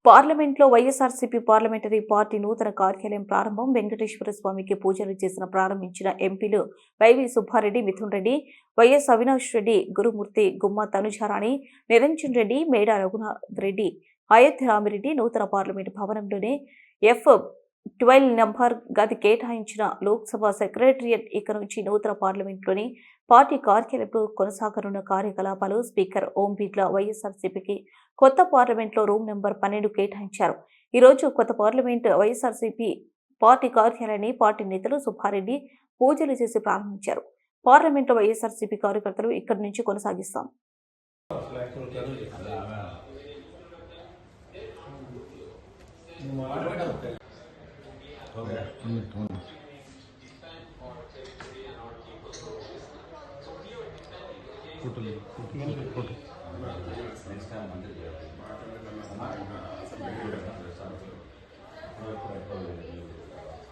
పార్లమెంట్లో YSRCP parliamentary party నూతన కార్యాలయం ప్రారంభం. వెంకటేశ్వర స్వామికి పూజలు చేసిన ప్రారంభించిన ఎంపీలు వైవి సుబ్బారెడ్డి, మిథున్ రెడ్డి, వైఎస్ అవినాష్ రెడ్డి, గురుమూర్తి, గుమ్మ తనుజారాణి, నిరంజన్ రెడ్డి, మేడ రఘునాథ్ రెడ్డి, అయోధ్య రామిరెడ్డి నూతన పార్లమెంటు భవనంలోనే F12 నంబర్ గది కేటాయించిన లోక్సభ సెక్రటరియట్ ఇక నుంచి నూతన పార్లమెంట్లోని పార్టీ కార్యాలయంలో కొనసాగనున్న కార్యకలాపాలు. స్పీకర్ ఓం బిర్లా వైఎస్ఆర్సీపీకి కొత్త పార్లమెంట్లో రూమ్ నెంబర్ 12 కేటాయించారు. ఈ రోజు కొత్త పార్లమెంట్ వైఎస్ఆర్సీపీ పార్టీ కార్యాలయాన్ని పార్టీ నేతలు సుబ్బారెడ్డి పూజలు చేసి ప్రారంభించారు. పార్లమెంట్లో వైఎస్ఆర్సీపీ కార్యకర్తలు ఇక్కడి నుంచి కొనసాగిస్తాం. फोटो